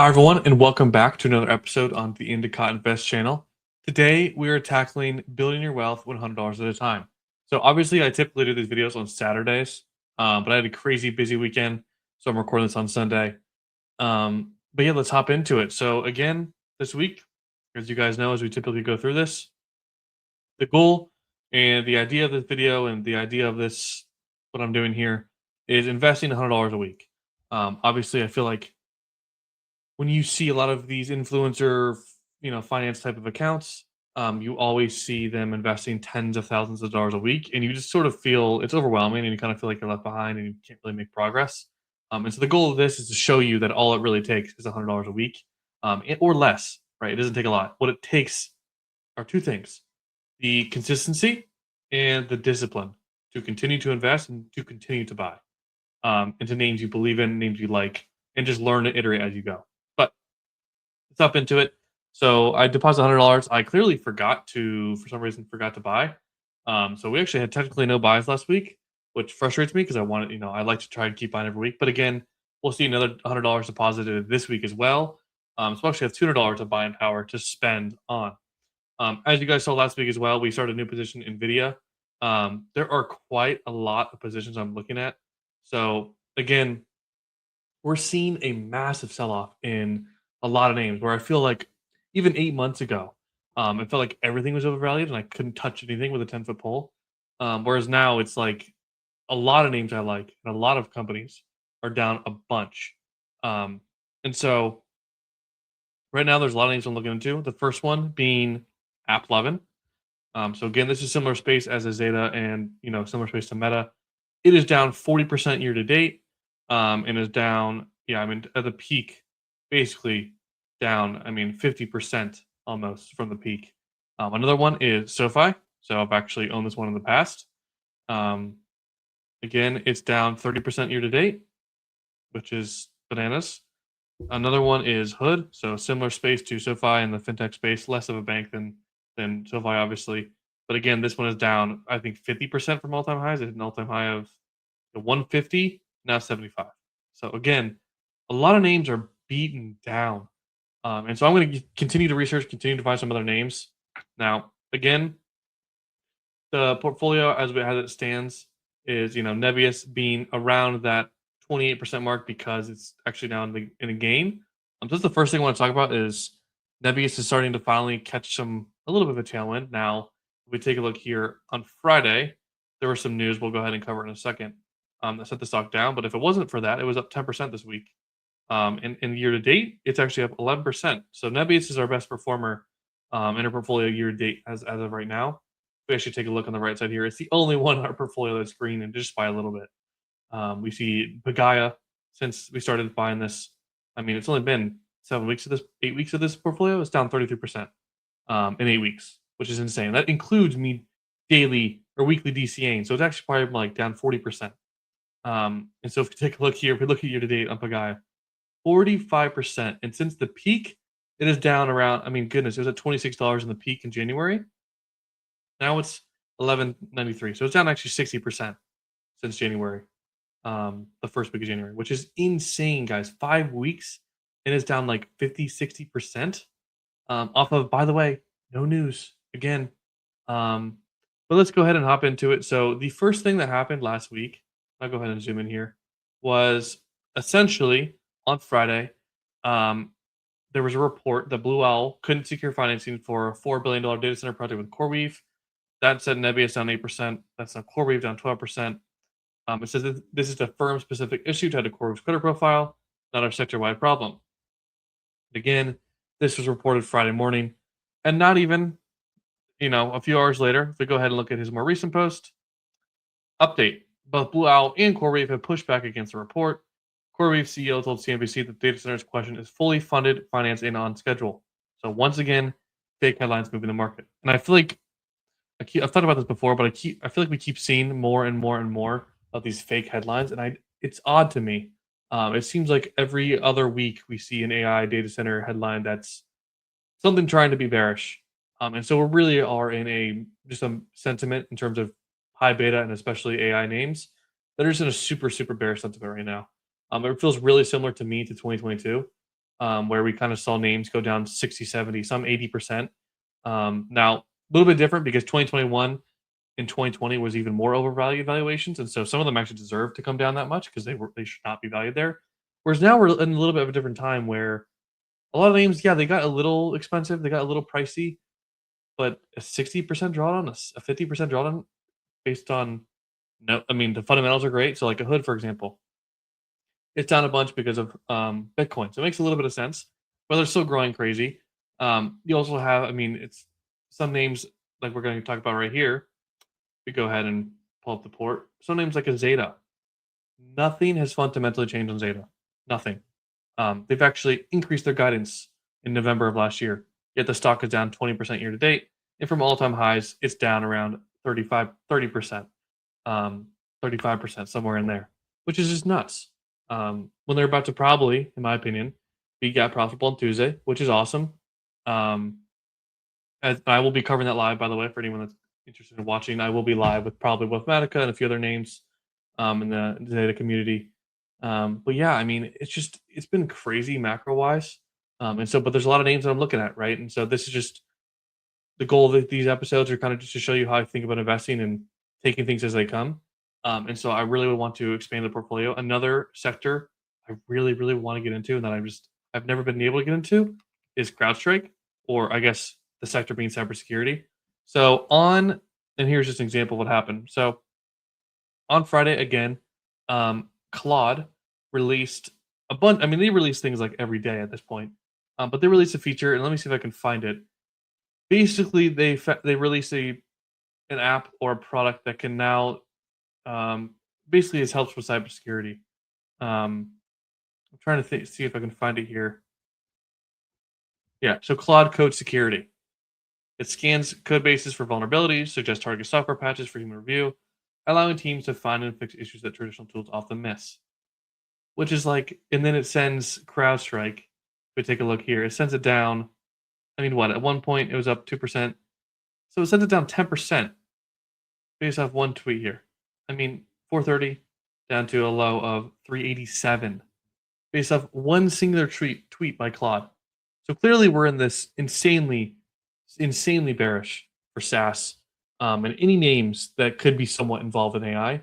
Hi, everyone, and welcome back to another episode on the Indica Invest channel. Today, we are tackling building your wealth $100 at a time. So, obviously, I typically do these videos on Saturdays, but I had a crazy busy weekend, so I'm recording this on Sunday. But yeah, let's hop into it. So, again, this week, as you guys know, as we typically go through this, the goal and the idea of this video and the idea of this, what I'm doing here, is investing $100 a week. Obviously, I feel like when you see a lot of these influencer, finance type of accounts, you always see them investing tens of thousands of dollars a week, and you just sort of feel it's overwhelming, and you kind of feel like you're left behind, and you can't really make progress. And so the goal of this is to show you that all it really takes is $100 a week, or less. Right? It doesn't take a lot. What it takes are two things: the consistency and the discipline to continue to invest and to continue to buy into names you believe in, names you like, and just learn to iterate as you go. But let's up into it. So I deposited $100. I clearly forgot to, for some reason, forgot to buy. So we actually had technically no buys last week, which frustrates me because I wanted, I like to try and keep buying every week. But again, we'll see another $100 deposited this week as well. So I actually have $200 of buying power to spend on. As you guys saw last week as well, we started a new position in Nvidia. There are quite a lot of positions I'm looking at. So again, we're seeing a massive sell-off in a lot of names where I feel like even 8 months ago, it felt like everything was overvalued and I couldn't touch anything with a 10-foot pole. Whereas now it's like a lot of names I like and a lot of companies are down a bunch. Um, and so right now there's a lot of names I'm looking into. The first one being App11. So again, this is similar space as a Zeta and similar space to Meta. It is down 40% year to date, and is down. Yeah, I mean at the peak, basically down. I mean 50% almost from the peak. Another one is SoFi. So I've actually owned this one in the past. Um, Again, it's down 30% year to date, which is bananas. Another one is Hood, so similar space to SoFi in the fintech space, less of a bank than SoFi, obviously. But again, this one is down, I think, 50% from all-time highs. It hit an all-time high of 150, now 75. So again, a lot of names are beaten down. And so I'm going to continue to research, continue to find some other names. Now, again, the portfolio as it stands is Nebius being around that 28% mark because it's actually now in a gain. So that's the first thing I want to talk about is Nebius is starting to finally catch a little bit of a tailwind. Now, if we take a look here on Friday, there was some news we'll go ahead and cover in a second that set the stock down. But if it wasn't for that, it was up 10% this week. And year to date, it's actually up 11%. So Nebius is our best performer in our portfolio year to date as of right now. We actually take a look on the right side here. It's the only one in our portfolio that's green and just by a little bit. We see Pagaya since we started buying this. I mean, it's only been 7 weeks of this, 8 weeks of this portfolio. It's down 33% in 8 weeks, which is insane. That includes me daily or weekly DCAing. So it's actually probably like down 40%. And so if we take a look here, if we look at year to date on Pagaya, 45%. And since the peak, it is down around, I mean, goodness, it was at $26 in the peak in January. Now it's 11.93. So it's down actually 60% since January, the first week of January, which is insane, guys. 5 weeks and it's down like 50, 60% off of, by the way, no news again. Um, but let's go ahead and hop into it. So the first thing that happened last week, I'll go ahead and zoom in here, was essentially on Friday, um, there was a report that Blue Owl couldn't secure financing for a $4 billion data center project with CoreWeave. That said, Nebius down 8%. That's now CoreWeave down 12%. It says that this is a firm-specific issue tied to CoreWeave's credit profile, not a sector-wide problem. Again, this was reported Friday morning, and not even, a few hours later, if we go ahead and look at his more recent post, update. Both Blue Owl and CoreWeave have pushed back against the report. CoreWeave CEO told CNBC that the data center's question is fully funded, financed, and on schedule. So once again, fake headlines moving the market. And I feel like I've thought about this before, but I feel like we keep seeing more and more and more of these fake headlines, and it's odd to me. It seems like every other week we see an AI data center headline that's something trying to be bearish, and so we really are in a just a sentiment in terms of high beta and especially AI names that are just in a super bearish sentiment right now. It feels really similar to me to 2022. where we kind of saw names go down 60, 70, some 80%. Now, a little bit different because 2021 and 2020 was even more overvalued valuations. And so some of them actually deserve to come down that much because they should not be valued there. Whereas now we're in a little bit of a different time where a lot of names, yeah, they got a little expensive, they got a little pricey, but a 60% drawdown, a 50% drawdown based on no, I mean, the fundamentals are great. So, like a hood, for example, it's down a bunch because of Bitcoin. So it makes a little bit of sense, but they're still growing crazy. You also have, I mean, it's some names like we're going to talk about right here. We go ahead and pull up the port. Some names like a Zeta. Nothing has fundamentally changed on Zeta. Nothing. They've actually increased their guidance in November of last year. Yet the stock is down 20% year to date, and from all-time highs, it's down around 30%, 35%, somewhere in there, which is just nuts. When they're about to probably, in my opinion, be gap profitable on Tuesday, which is awesome. Um, as I will be covering that live, by the way, for anyone that's interested in watching. I will be live with probably Mathematica and a few other names in the data community. But yeah, I mean, it's been crazy macro wise. And so, but there's a lot of names that I'm looking at, right? And so this is just the goal of these episodes are kind of just to show you how I think about investing and taking things as they come. And so I really would want to expand the portfolio. Another sector I really, really want to get into and that I've never been able to get into is CrowdStrike, or I guess the sector being cybersecurity. So on, and here's just an example of what happened. So on Friday again, Claude released a bunch. I mean, they release things like every day at this point, but they released a feature, and let me see if I can find it. Basically, they released an app or a product that can now basically it helps with cybersecurity. I'm trying to see if I can find it here. Yeah, so Claude Code Security. It scans code bases for vulnerabilities, suggests target software patches for human review, allowing teams to find and fix issues that traditional tools often miss. Which is like, and then it sends CrowdStrike. If we take a look here, it sends it down. I mean, what? At one point, it was up 2%. So it sends it down 10% based off one tweet here. I mean, 430 down to a low of 387 based off one singular tweet by Claude. So clearly, we're in this insanely bearish for SaaS and any names that could be somewhat involved in AI,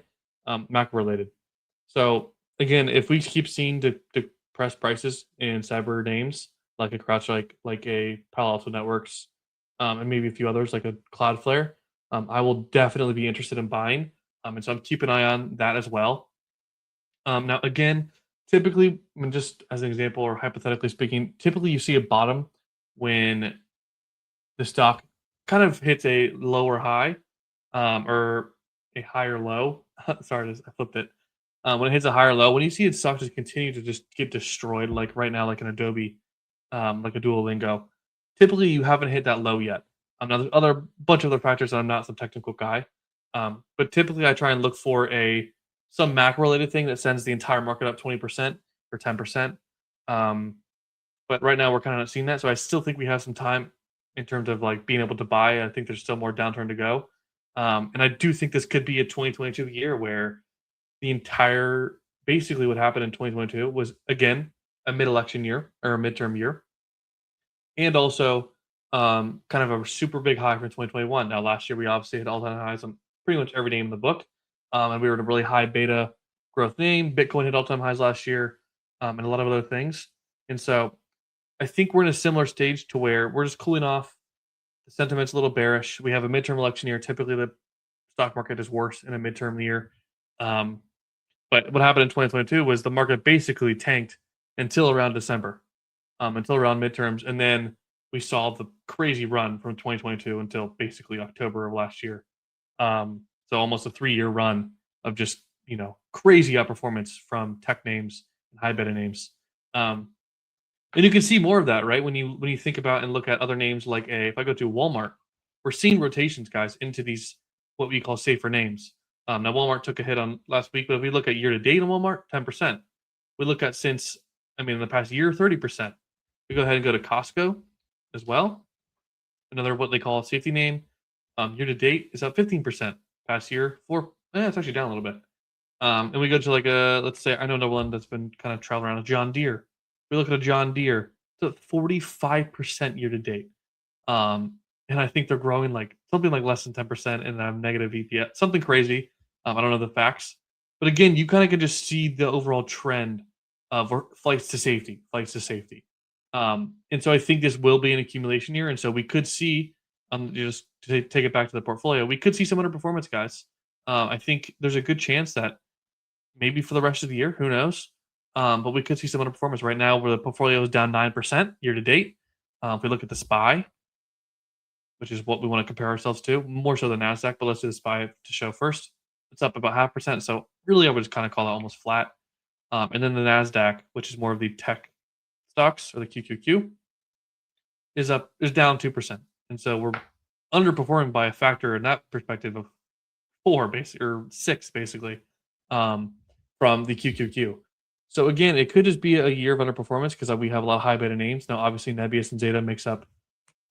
macro related. So again, if we keep seeing depressed prices in cyber names like a CrowdStrike, like a Palo Alto Networks, and maybe a few others like a Cloudflare, I will definitely be interested in buying. And so I'm keeping an eye on that as well. Now, again, typically, when just as an example or hypothetically speaking, typically you see a bottom when the stock kind of hits a lower high or a higher low. Sorry, I flipped it. When it hits a higher low, when you see its stock just continue to just get destroyed, like right now, like an Adobe, like a Duolingo, typically you haven't hit that low yet. Now there's other bunch of other factors that I'm not some technical guy, but typically I try and look for some macro related thing that sends the entire market up 20% or 10%. Um, but right now we're kind of not seeing that, so I still think we have some time in terms of like being able to buy. I think there's still more downturn to go, and I do think this could be a 2022 year where the entire basically what happened in 2022 was again a mid-election year or a midterm year, and also kind of a super big high from 2021. Now, last year we obviously hit all-time highs on pretty much every name in the book, and we were in a really high beta growth name. Bitcoin hit all-time highs last year, and a lot of other things. And so I think we're in a similar stage to where we're just cooling off. The sentiment's a little bearish. We have a midterm election year. Typically, the stock market is worse in a midterm year. Um, but what happened in 2022 was the market basically tanked until around December, until around midterms, and then we saw the crazy run from 2022 until basically October of last year. So almost a 3-year run of just crazy outperformance from tech names and high beta names. And you can see more of that, right? When you think about and look at other names like if I go to Walmart, we're seeing rotations, guys, into these what we call safer names. Now Walmart took a hit on last week, but if we look at year to date on Walmart, 10%. We look at since in the past year, 30%. We go ahead and go to Costco as well. Another what they call a safety name. Year to date is up 15%. Past year, it's actually down a little bit. And we go to like let's say I know another one that's been kind of traveling around, John Deere. We look at a John Deere, it's at 45% year to date. And I think they're growing like something like less than 10% and have negative EPS, something crazy. I don't know the facts, but again, you kind of can just see the overall trend of flights to safety, flights to safety. And so I think this will be an accumulation year, and so we could see, just to take it back to the portfolio, we could see some underperformance, guys. I think there's a good chance that maybe for the rest of the year, who knows? But we could see some underperformance right now, where the portfolio is down 9% year to date. If we look at the SPY, which is what we want to compare ourselves to, more so than Nasdaq. But let's do the SPY to show first. It's up about 0.5%. So really, I would just kind of call it almost flat. And then the Nasdaq, which is more of the tech stocks or the QQQ, is down 2%. And so we're underperforming by a factor in that perspective of four, basically, or six, basically, um, from the QQQ. So again, it could just be a year of underperformance because we have a lot of high beta names. Now, obviously, Nebius and Zeta makes up,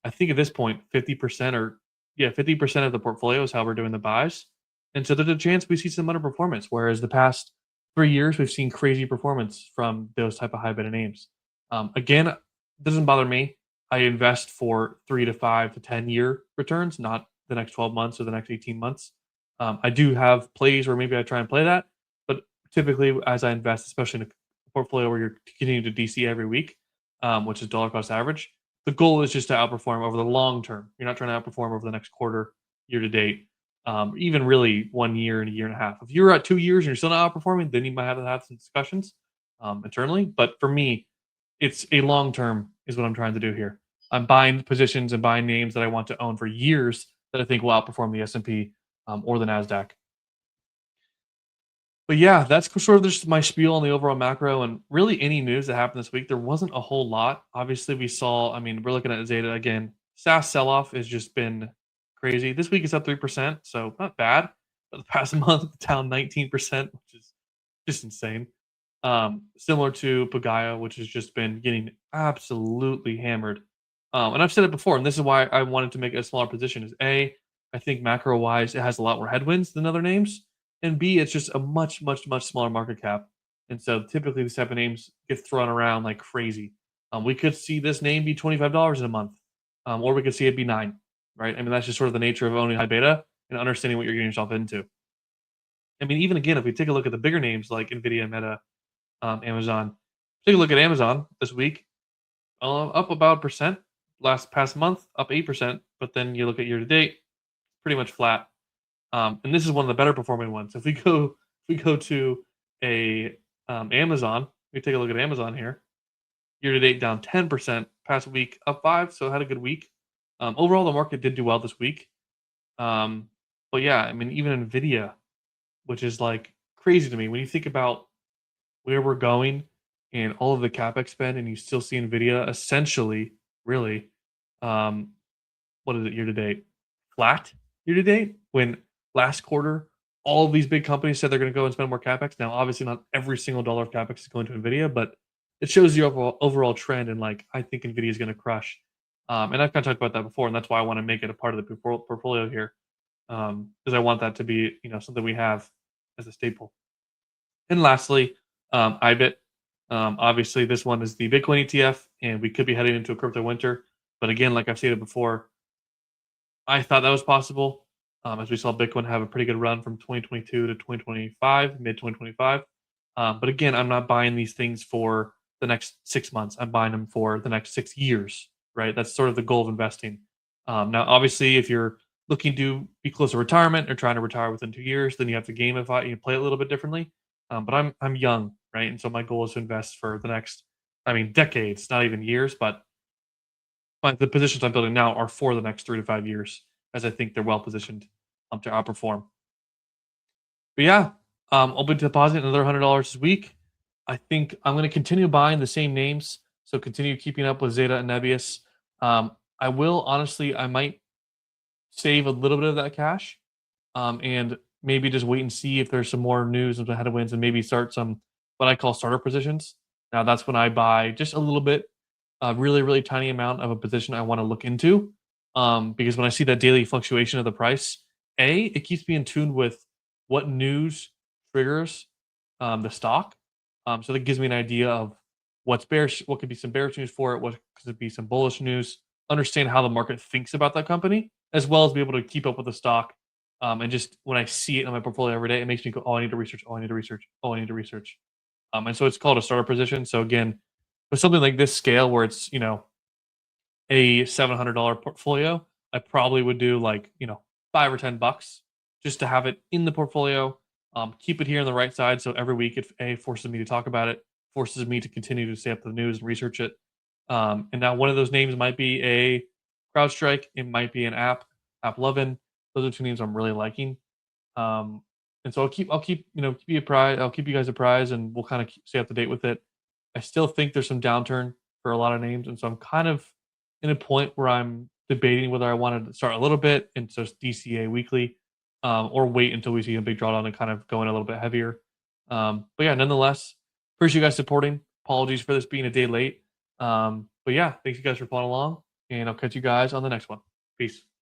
I think at this point, 50% or yeah, 50% of the portfolio is how we're doing the buys. And so there's a chance we see some underperformance. Whereas the past 3 years, we've seen crazy performance from those type of high beta names. Again, it doesn't bother me. I invest for 3 to 5 to 10 year returns, not the next 12 months or the next 18 months. I do have plays where maybe I try and play that, but typically as I invest, especially in a portfolio where you're continuing to DC every week, which is dollar cost average, the goal is just to outperform over the long term. You're not trying to outperform over the next quarter, year to date, even really 1 year and a year and a half. If you're at 2 years and you're still not outperforming, then you might have to have some discussions internally. But for me, it's a long term is what I'm trying to do here. I'm buying positions and buying names that I want to own for years that I think will outperform the S&P or the Nasdaq. But yeah, that's sort of just my spiel on the overall macro and really any news that happened this week. There wasn't a whole lot. Obviously, we saw, I mean, we're looking at Zeta again. SaaS sell off has just been crazy. This week it's up 3%, so not bad. But the past month, it's down 19%, which is just insane. Similar to Pagaya, which has just been getting absolutely hammered. And I've said it before, and this is why I wanted to make a smaller position. Is A, I think macro wise, it has a lot more headwinds than other names, and B, it's just a much, much, much smaller market cap. And so typically these type of names get thrown around like crazy. We could see this name be $25 in a month, or we could see it be 9. Right? I mean, that's just sort of the nature of owning high beta and understanding what you're getting yourself into. I mean, even again, if we take a look at the bigger names like Nvidia, Meta, Amazon, take a look at Amazon this week, up about percent. Last past month, up 8%. But then you look at year to date, pretty much flat. And this is one of the better performing ones. If we go to a Amazon, we take a look at Amazon here. Year to date down 10%. Past week up 5, so it had a good week. Overall, the market did do well this week. But yeah, I mean, even Nvidia, which is like crazy to me when you think about where we're going and all of the capex spend, and you still see Nvidia essentially, really, um, what is it year to date? Flat year to date. When last quarter, all of these big companies said they're going to go and spend more capex. Now, obviously, not every single dollar of capex is going to Nvidia, but it shows the overall trend. And like, I think Nvidia is going to crush. And I've kind of talked about that before, and that's why I want to make it a part of the portfolio here, because I want that to be something we have as a staple. And lastly, IBIT. Obviously, this one is the Bitcoin ETF, and we could be heading into a crypto winter. But again, like I've stated before, I thought that was possible, as we saw Bitcoin have a pretty good run from 2022 to 2025, mid 2025. But again, I'm not buying these things for the next 6 months. I'm buying them for the next 6 years, right? That's sort of the goal of investing. Now, obviously, if you're looking to be close to retirement or trying to retire within 2 years, then you have to gamify, you play it a little bit differently. But I'm young, right? And so my goal is to invest for the next, I mean, decades, not even years, but the positions I'm building now are for the next 3 to 5 years, as I think they're well positioned to outperform. But yeah, open to deposit another $100 this week. I think I'm going to continue buying the same names, so continue keeping up with Zeta and Nebius. I will honestly, I might save a little bit of that cash, and maybe just wait and see if there's some more news of the headwinds, and maybe start some what I call starter positions. Now that's when I buy just a little bit, a really really tiny amount of a position I want to look into, because when I see that daily fluctuation of the price, it keeps me in tune with what news triggers the stock, so that gives me an idea of what's bearish, what could be some bearish news for it, what could be some bullish news, understand how the market thinks about that company, as well as be able to keep up with the stock. And just when I see it in my portfolio every day, it makes me go, oh, I need to research, oh, I need to research, oh, I need to research. And so it's called a starter position. So again, with something like this scale where it's, a $700 portfolio, I probably would do like, 5 or $10 just to have it in the portfolio. Keep it here on the right side. So every week it forces me to talk about it, forces me to continue to stay up to the news and research it. And now one of those names might be a CrowdStrike. It might be an App Lovin. Those are two names I'm really liking. Um, and so keep you apprised. I'll keep you guys apprised, and we'll kind of stay up to date with it. I still think there's some downturn for a lot of names, and so I'm kind of in a point where I'm debating whether I wanted to start a little bit and just DCA weekly, or wait until we see a big drawdown and kind of go in a little bit heavier. But yeah, nonetheless, appreciate you guys supporting. Apologies for this being a day late. But yeah, thanks you guys for following along, and I'll catch you guys on the next one. Peace.